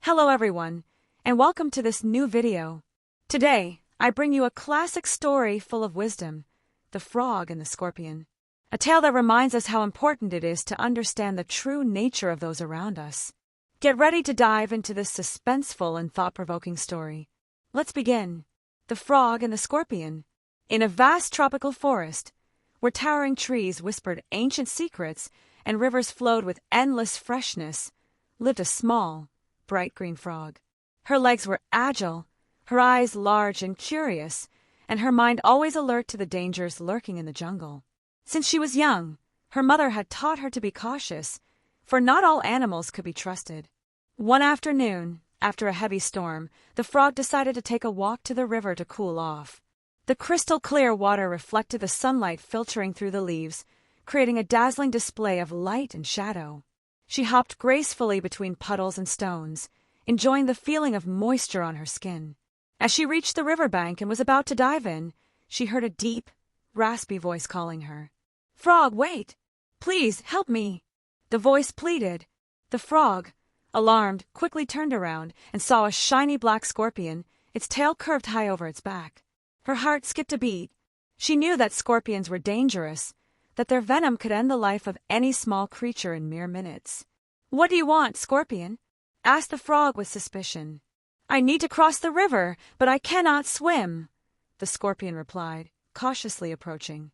Hello everyone, and welcome to this new video. Today, I bring you a classic story full of wisdom, The Frog and the Scorpion. A tale that reminds us how important it is to understand the true nature of those around us. Get ready to dive into this suspenseful and thought-provoking story. Let's begin. The Frog and the Scorpion. In a vast tropical forest, where towering trees whispered ancient secrets and rivers flowed with endless freshness, lived a small, bright green frog. Her legs were agile, her eyes large and curious, and her mind always alert to the dangers lurking in the jungle. Since she was young, her mother had taught her to be cautious, for not all animals could be trusted. One afternoon, after a heavy storm, the frog decided to take a walk to the river to cool off. The crystal-clear water reflected the sunlight filtering through the leaves, creating a dazzling display of light and shadow. She hopped gracefully between puddles and stones, enjoying the feeling of moisture on her skin. As she reached the riverbank and was about to dive in, she heard a deep, raspy voice calling her. "Frog, wait! Please, help me!" The voice pleaded. The frog, alarmed, quickly turned around and saw a shiny black scorpion, its tail curved high over its back. Her heart skipped a beat. She knew that scorpions were dangerous, that their venom could end the life of any small creature in mere minutes. "What do you want, Scorpion?" asked the frog with suspicion. "I need to cross the river, but I cannot swim," the scorpion replied, cautiously approaching.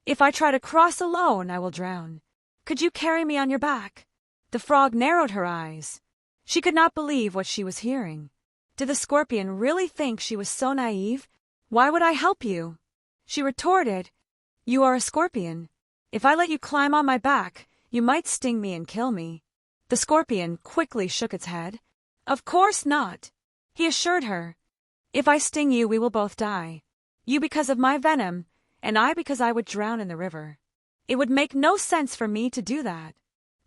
"If I try to cross alone, I will drown. Could you carry me on your back?" The frog narrowed her eyes. She could not believe what she was hearing. Did the scorpion really think she was so naive? "Why would I help you?" she retorted. "You are a scorpion. If I let you climb on my back, you might sting me and kill me." The scorpion quickly shook its head. "Of course not," he assured her. "If I sting you, we will both die. You because of my venom, and I because I would drown in the river. It would make no sense for me to do that."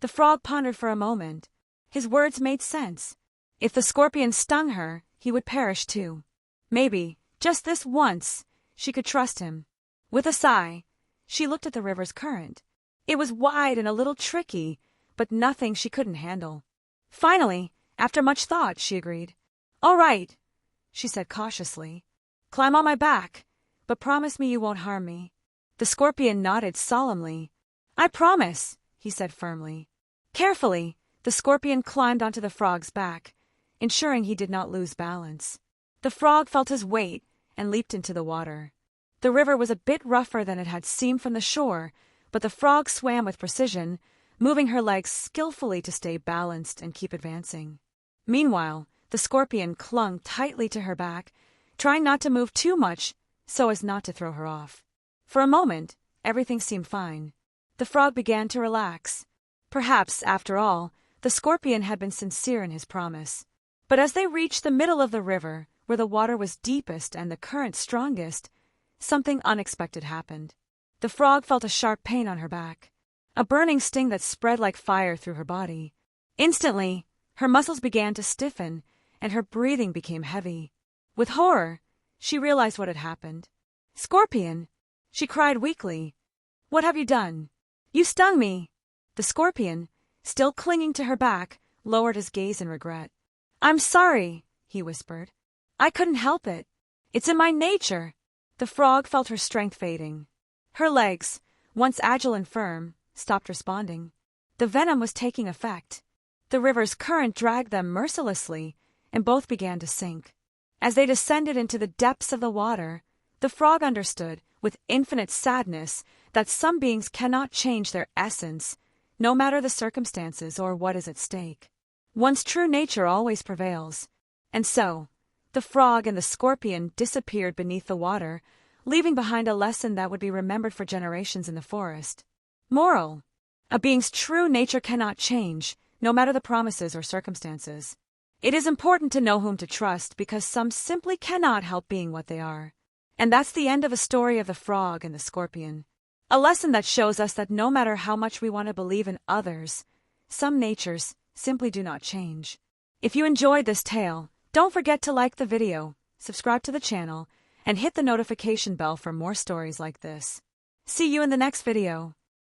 The frog pondered for a moment. His words made sense. If the scorpion stung her, he would perish too. Maybe, just this once, she could trust him. With a sigh, she looked at the river's current. It was wide and a little tricky, but nothing she couldn't handle. Finally, after much thought, she agreed. "All right," she said cautiously. "Climb on my back, but promise me you won't harm me." The scorpion nodded solemnly. "I promise," he said firmly. Carefully, the scorpion climbed onto the frog's back, ensuring he did not lose balance. The frog felt his weight and leaped into the water. The river was a bit rougher than it had seemed from the shore, but the frog swam with precision, moving her legs skillfully to stay balanced and keep advancing. Meanwhile, the scorpion clung tightly to her back, trying not to move too much so as not to throw her off. For a moment, everything seemed fine. The frog began to relax. Perhaps, after all, the scorpion had been sincere in his promise. But as they reached the middle of the river, where the water was deepest and the current strongest, something unexpected happened. The frog felt a sharp pain on her back, a burning sting that spread like fire through her body. Instantly, her muscles began to stiffen, and her breathing became heavy. With horror, she realized what had happened. "Scorpion!" she cried weakly. "What have you done? You stung me!" The scorpion, still clinging to her back, lowered his gaze in regret. "I'm sorry," he whispered. "I couldn't help it. It's in my nature." The frog felt her strength fading. Her legs, once agile and firm, stopped responding. The venom was taking effect. The river's current dragged them mercilessly, and both began to sink. As they descended into the depths of the water, the frog understood, with infinite sadness, that some beings cannot change their essence, no matter the circumstances or what is at stake. One's true nature always prevails. And so, the frog and the scorpion disappeared beneath the water, leaving behind a lesson that would be remembered for generations in the forest. Moral: a being's true nature cannot change, no matter the promises or circumstances. It is important to know whom to trust because some simply cannot help being what they are. And that's the end of a story of the frog and the scorpion. A lesson that shows us that no matter how much we want to believe in others, some natures simply do not change. If you enjoyed this tale, don't forget to like the video, subscribe to the channel, and hit the notification bell for more stories like this. See you in the next video.